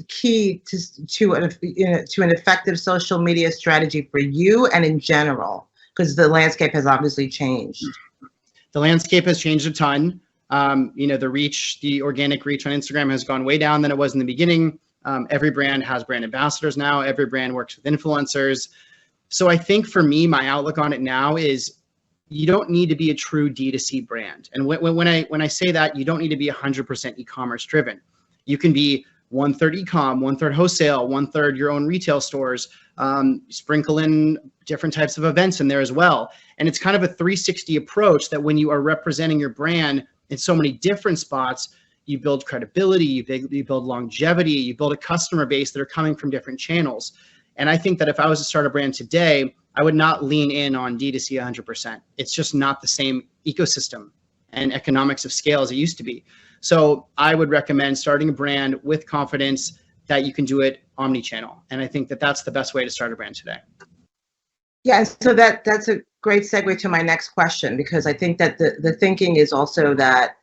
key to an effective social media strategy for you and in general? Because the landscape has obviously changed. The landscape has changed a ton. The organic reach on Instagram has gone way down than it was in the beginning. Every brand has brand ambassadors now. Every brand works with influencers. So I think for me, my outlook on it now is you don't need to be a true D2C brand. And when I say that, you don't need to be 100% e-commerce driven. You can be 1/3 e-com, 1/3 wholesale, 1/3 your own retail stores, sprinkle in different types of events in there as well. And it's kind of a 360 approach that when you are representing your brand in so many different spots, you build credibility, you build longevity, you build a customer base that are coming from different channels. And I think that if I was to start a brand today, I would not lean in on D2C 100%. It's just not the same ecosystem and economics of scale as it used to be. So I would recommend starting a brand with confidence that you can do it omni-channel. And I think that that's the best way to start a brand today. Yeah, so that's a great segue to my next question, because I think that the thinking is also that,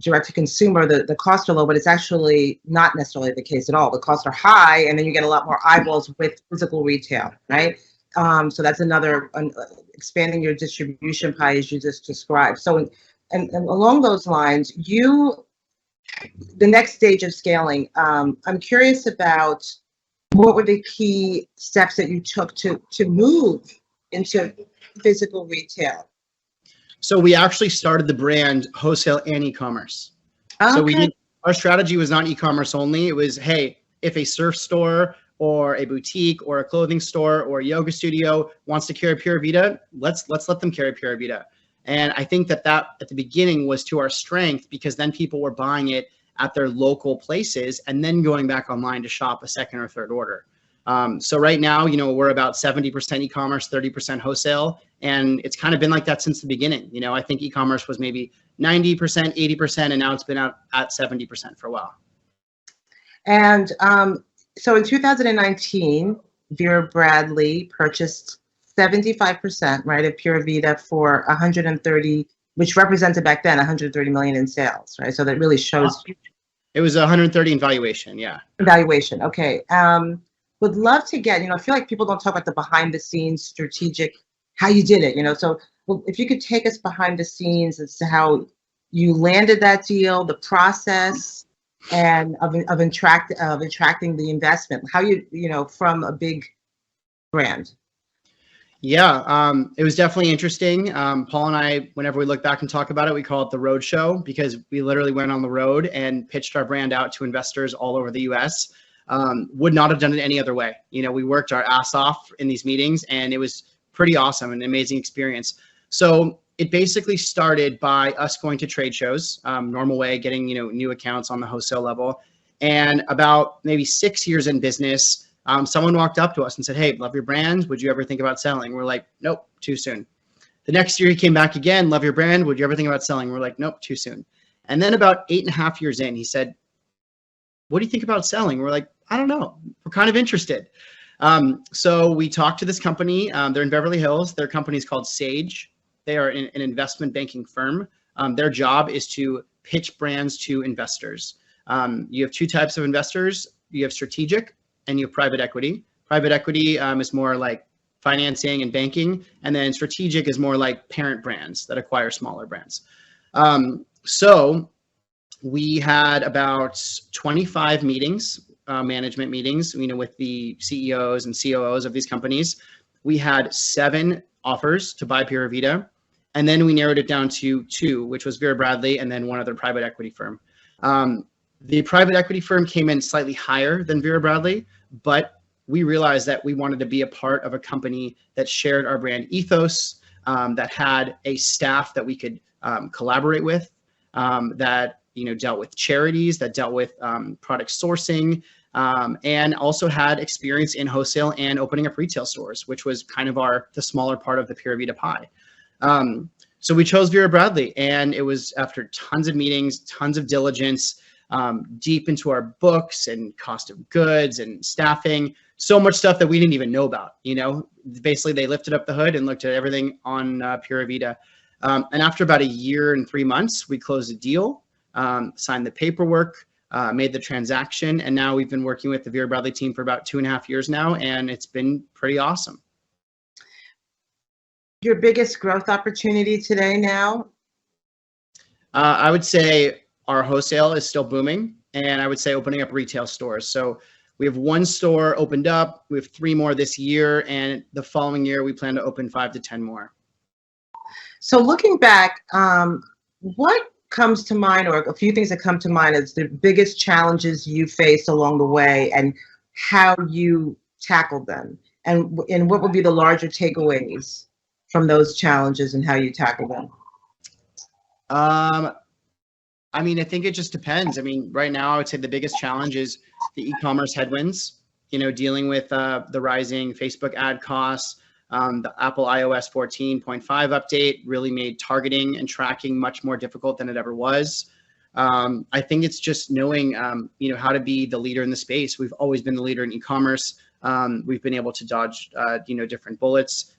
direct to consumer, the costs are low, but it's actually not necessarily the case at all. The costs are high, and then you get a lot more eyeballs with physical retail, right? So that's another expanding your distribution pie as you just described. So, and along those lines, the next stage of scaling, I'm curious about what were the key steps that you took to move into physical retail? So we actually started the brand wholesale and e-commerce. Okay. So our strategy was not e-commerce only. It was, hey, if a surf store or a boutique or a clothing store or a yoga studio wants to carry Pura Vida, let's let them carry Pura Vida. And I think that at the beginning was to our strength, because then people were buying it at their local places and then going back online to shop a second or third order. So right now, we're about 70% e-commerce, 30% wholesale. And it's kind of been like that since the beginning. I think e-commerce was maybe 90%, 80%, and now it's been at 70% for a while. And so in 2019, Vera Bradley purchased 75%, right, of Pura Vida for 130, which represented back then 130 million in sales, right? So that really shows. It was 130 in valuation, yeah. Valuation, okay. Would love to get, I feel like people don't talk about the behind the scenes strategic, how you did it, so if you could take us behind the scenes as to how you landed that deal, the process, and of attracting the investment, how from a big brand. Yeah, it was definitely interesting. Paul and I, whenever we look back and talk about it, we call it the road show, because we literally went on the road and pitched our brand out to investors all over the US. Would not have done it any other way. We worked our ass off in these meetings, and it was pretty awesome, an amazing experience. So it basically started by us going to trade shows, normal way, getting, new accounts on the wholesale level. And about maybe 6 years in business, someone walked up to us and said, "Hey, love your brand. Would you ever think about selling?" We're like, "Nope, too soon." The next year he came back again, "Love your brand. Would you ever think about selling?" We're like, "Nope, too soon." And then about 8.5 years in, he said, what do you think about selling? We're like, I don't know. We're kind of interested. So we talked to this company. They're in Beverly Hills. Their company is called Sage. They are an investment banking firm. Their job is to pitch brands to investors. You have two types of investors. You have strategic and you have private equity. Private equity is more like financing and banking, and then strategic is more like parent brands that acquire smaller brands. So we had about 25 meetings, management meetings, with the CEOs and COOs of these companies. We had 7 offers to buy Pura Vida, and then we narrowed it down to 2, which was Vera Bradley and then one other private equity firm. The private equity firm came in slightly higher than Vera Bradley, but we realized that we wanted to be a part of a company that shared our brand ethos, that had a staff that we could collaborate with, that dealt with charities, that dealt with product sourcing, and also had experience in wholesale and opening up retail stores, which was kind of the smaller part of the Pura Vida pie. So we chose Vera Bradley, and it was after tons of meetings, tons of diligence, deep into our books and cost of goods and staffing, so much stuff that we didn't even know about. Basically they lifted up the hood and looked at everything on Pura Vida. And after about 1 year and 3 months, we closed a deal, signed the paperwork, made the transaction, and now we've been working with the Vera Bradley team for about 2.5 years now, and it's been pretty awesome. Your biggest growth opportunity today now? I would say our wholesale is still booming, and I would say opening up retail stores. So we have 1 store opened up. We have 3 more this year, and the following year we plan to open 5 to 10 more. So looking back, what comes to mind, or a few things that come to mind, as the biggest challenges you faced along the way and how you tackled them, and what would be the larger takeaways from those challenges and how you tackle them? I think it just depends. Right now I would say the biggest challenge is the e-commerce headwinds, dealing with the rising Facebook ad costs. The Apple iOS 14.5 update really made targeting and tracking much more difficult than it ever was. I think it's just knowing, how to be the leader in the space. We've always been the leader in e-commerce. We've been able to dodge, different bullets,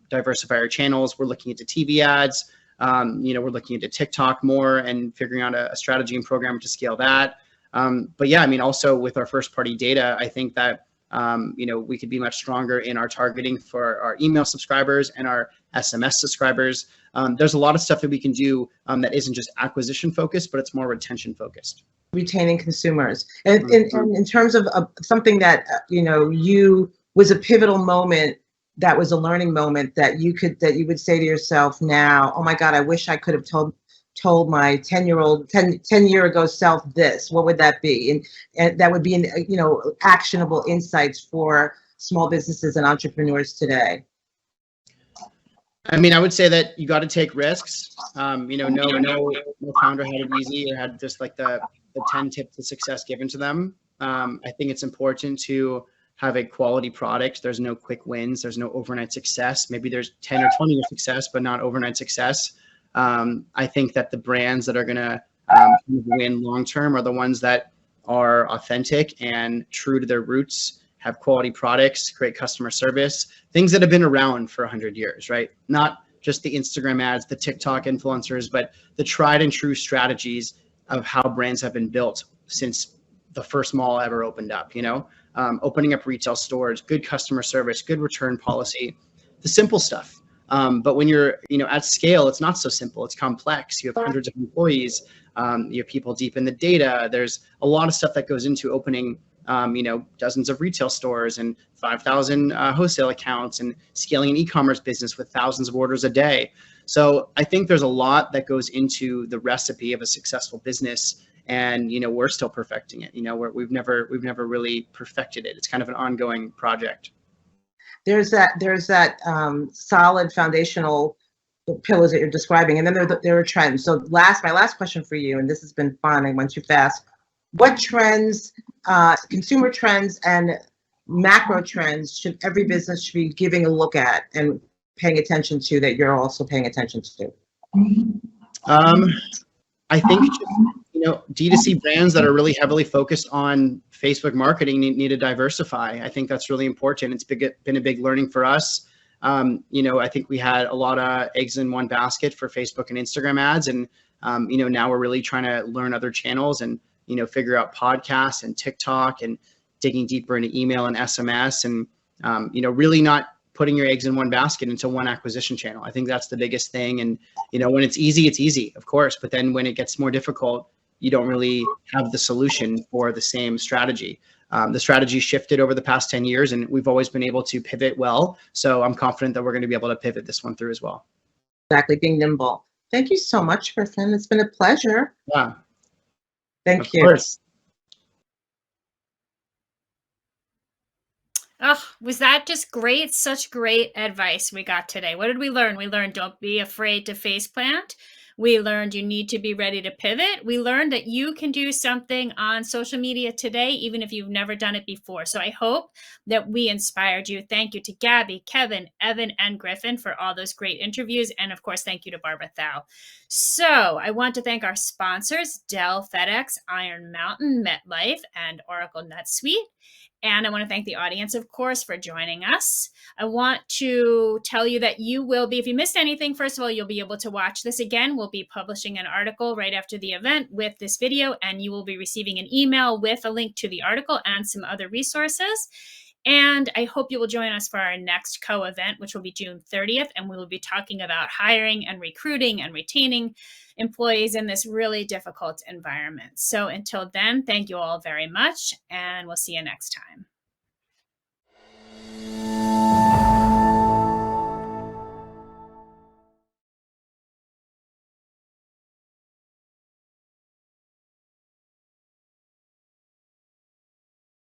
diversify our channels. We're looking into TV ads. We're looking into TikTok more and figuring out a strategy and program to scale that. But yeah, also with our first party data, I think that, we could be much stronger in our targeting for our email subscribers and our SMS subscribers. There's a lot of stuff that we can do that isn't just acquisition focused, but it's more retention focused. Retaining consumers. And in terms of something that, you was a pivotal moment, that was a learning moment that you would say to yourself now, oh my God, I wish I could have told my 10-year ago self this, what would that be? And that would be, actionable insights for small businesses and entrepreneurs today. I would say that you got to take risks. No founder had it easy or had just like the 10 tips to success given to them. I think it's important to have a quality product. There's no quick wins. There's no overnight success. Maybe there's 10 or 20 year success, but not overnight success. I think that the brands that are going to win long-term are the ones that are authentic and true to their roots, have quality products, great customer service, things that have been around for 100 years, right? Not just the Instagram ads, the TikTok influencers, but the tried and true strategies of how brands have been built since the first mall ever opened up, opening up retail stores, good customer service, good return policy, the simple stuff. But when you're, at scale, it's not so simple. It's complex. You have hundreds of employees. You have people deep in the data. There's a lot of stuff that goes into opening, dozens of retail stores and 5,000 wholesale accounts and scaling an e-commerce business with thousands of orders a day. So I think there's a lot that goes into the recipe of a successful business. And, we're still perfecting it. We've never really perfected it. It's kind of an ongoing project. There's that solid foundational pillars that you're describing, and then there are trends. So my last question for you, and this has been fun, I went too fast. What trends, consumer trends and macro trends, should every business be giving a look at and paying attention to, that you're also paying attention to? I think just, D2C brands that are really heavily focused on Facebook marketing need to diversify. I think that's really important. It's been a big learning for us. I think we had a lot of eggs in one basket for Facebook and Instagram ads. And, now we're really trying to learn other channels and, figure out podcasts and TikTok and digging deeper into email and SMS and, really not putting your eggs in one basket into one acquisition channel. I think that's the biggest thing. And, when it's easy, of course, but then when it gets more difficult, you don't really have the solution for the same strategy. The strategy shifted over the past 10 years and we've always been able to pivot well. So I'm confident that we're going to be able to pivot this one through as well. Exactly, being nimble. Thank you so much, Griffin. It's been a pleasure. Yeah. Thank you. Of course. Oh, was that just great? Such great advice we got today. What did we learn? We learned don't be afraid to face plant. We learned you need to be ready to pivot. We learned that you can do something on social media today, even if you've never done it before. So I hope that we inspired you. Thank you to Gabby, Kevin, Evan, and Griffin for all those great interviews. And of course, thank you to Barbara Thall. So I want to thank our sponsors, Dell, FedEx, Iron Mountain, MetLife, and Oracle NetSuite. And I want to thank the audience, of course, for joining us. I want to tell you that you will be, if you missed anything, first of all, you'll be able to watch this again. We'll be publishing an article right after the event with this video, and you will be receiving an email with a link to the article and some other resources. And I hope you will join us for our next co-event, which will be June 30th. And we will be talking about hiring and recruiting and retaining employees in this really difficult environment. So until then, thank you all very much, and we'll see you next time.